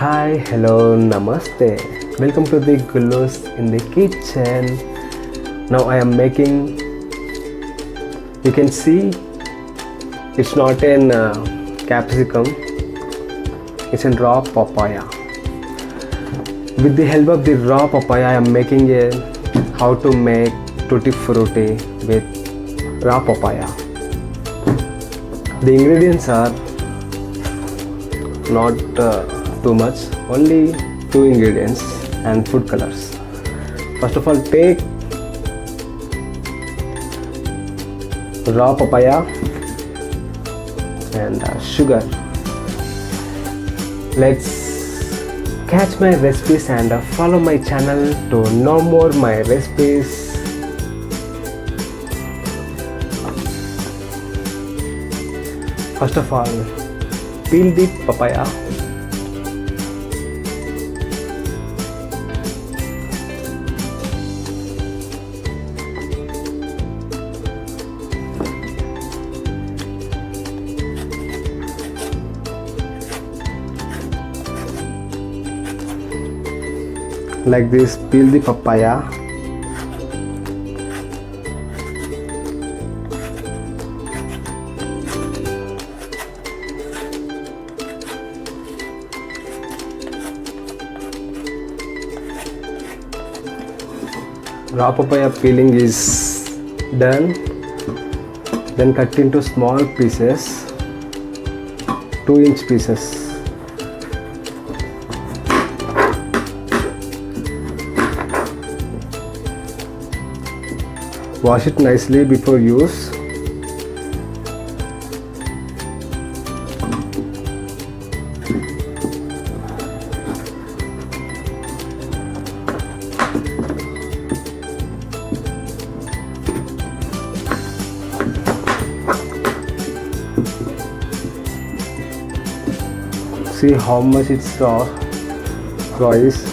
Hi, hello, namaste. Welcome to the Gullus in the kitchen. Now I am making, you can see it's not in capsicum, it's in raw papaya. With the help of the raw papaya, I am making a how to make tutti frutti with raw papaya. The ingredients are not too much, only 2 ingredients and food colors. First of all, take raw papaya and sugar. Let's catch my recipes and follow my channel to know more my recipes. First of all, peel the papaya. Like this, peel the papaya. Raw papaya peeling is done. Then cut into small pieces, 2-inch pieces. Wash it nicely before use. See how much it's raw is.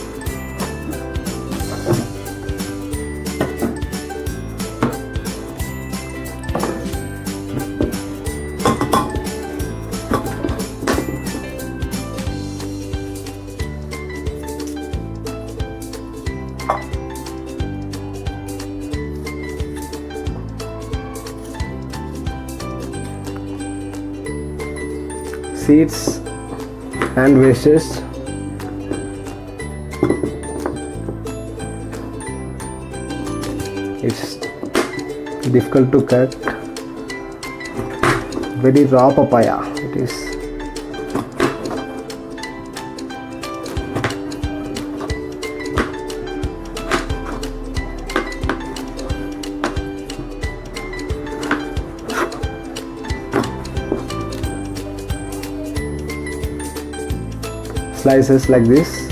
Seeds and wastes. It's difficult to cut. Very raw papaya it is. Slices like this.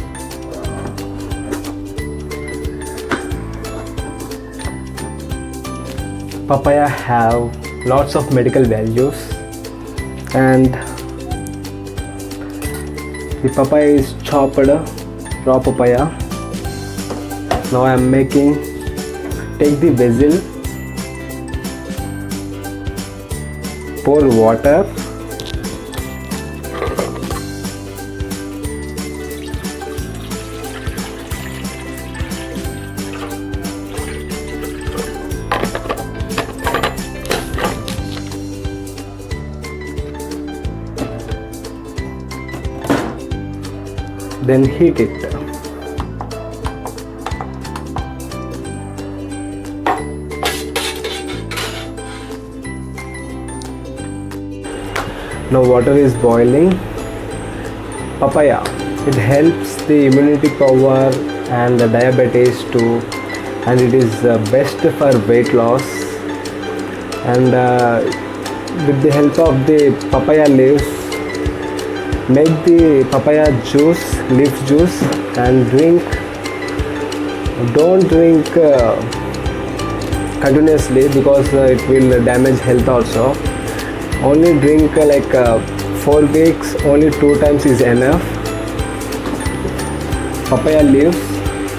Papaya have lots of medical values, and the papaya is chopped, raw papaya. Now I am making, take the vessel, pour water, then heat it. Now water is boiling. Papaya, it helps the immunity power and the diabetes too, and it is best for weight loss. And with the help of the papaya leaves, make the papaya juice, leaf juice, and drink. Don't drink continuously because it will damage health also. Only drink like 4 weeks, only 2 times is enough. Papaya leaves,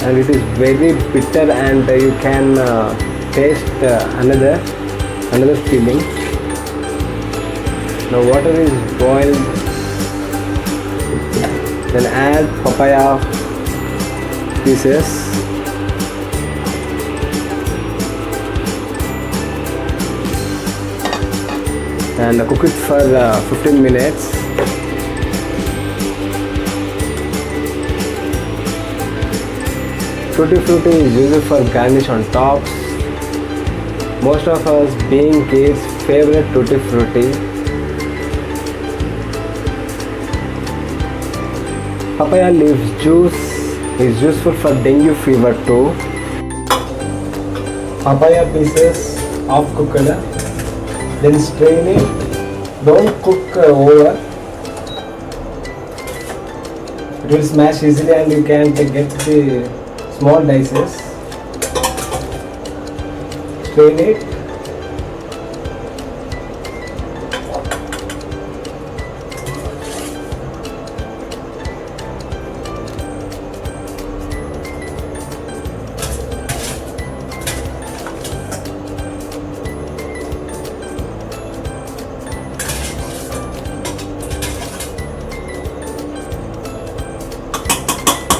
and it is very bitter, and you can taste another feeling. Now water is boiled Then add papaya pieces. And cook it for 15 minutes. Tutti frutti is used for garnish on tops. Most of us being kids favorite tutti frutti. Papaya leaves juice is useful for dengue fever too. Papaya pieces half cooked. Then strain it. Don't cook over. It will smash easily and you can get the small dices. Strain it.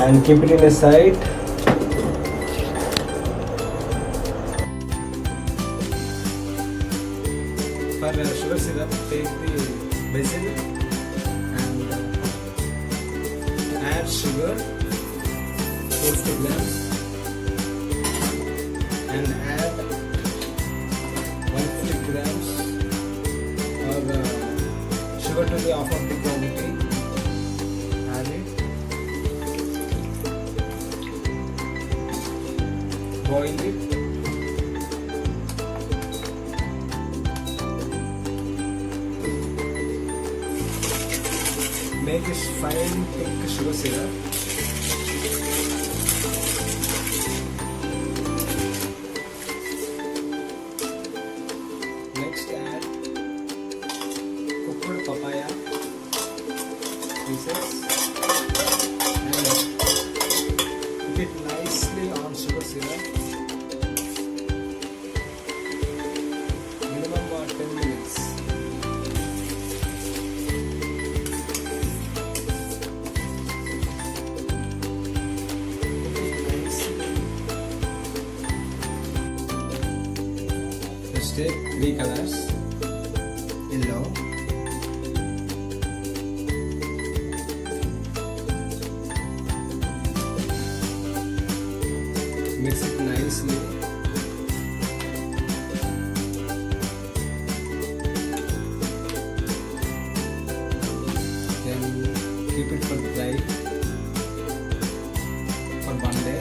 And keep it in a side. For sugar syrup, take the basil and add sugar 250 grams and add 150 grams or sugar to the half of the quantity. Add it. Boil it. Make a fine thick sugar syrup. Next add cooked papaya pieces and cook it nicely on sugar syrup. Minimum about 10 minutes. Let's take 3 colors. Yellow, mix it nicely. Then keep it for dry for 1 day.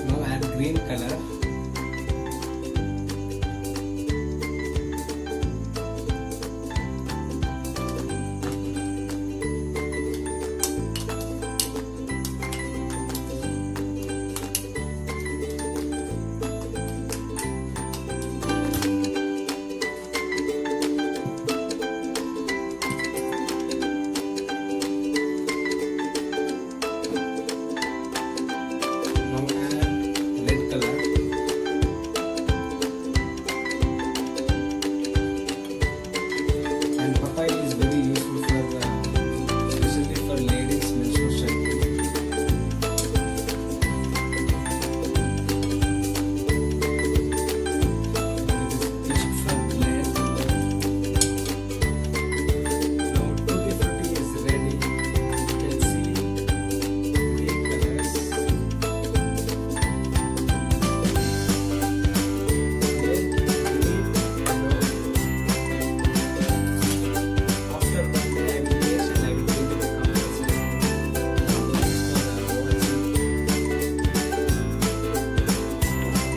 Now add green color.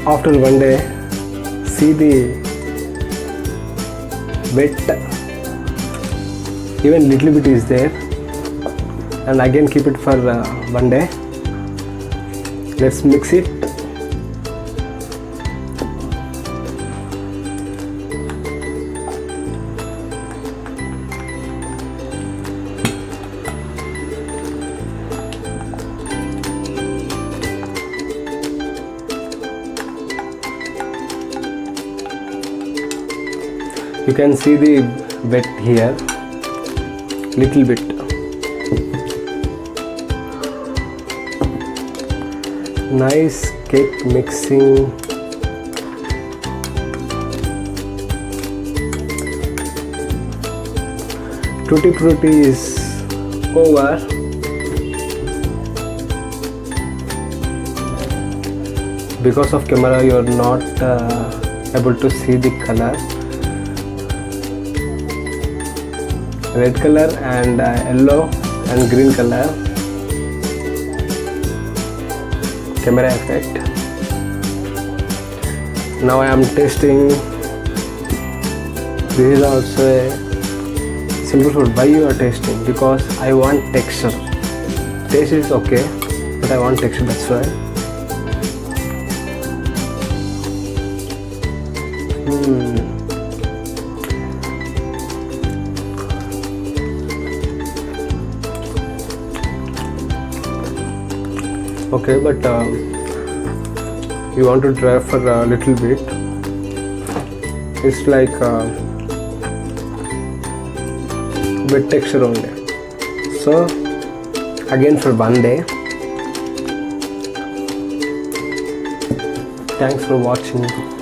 After 1 day, see the wet, even little bit is there, and again keep it for 1 day. Let's mix it. You can see the wet here, little bit. Nice cake mixing. Tutti Frutti is over. Because of camera you are not able to see the color. Red color and yellow and green color. Camera effect. Now I am tasting. This is also a simple food. Why you are tasting? Because I want texture. Taste is okay, but I want texture, that's why. Okay, but you want to try for a little bit. It's like wet texture only. So again for one day. Thanks for watching.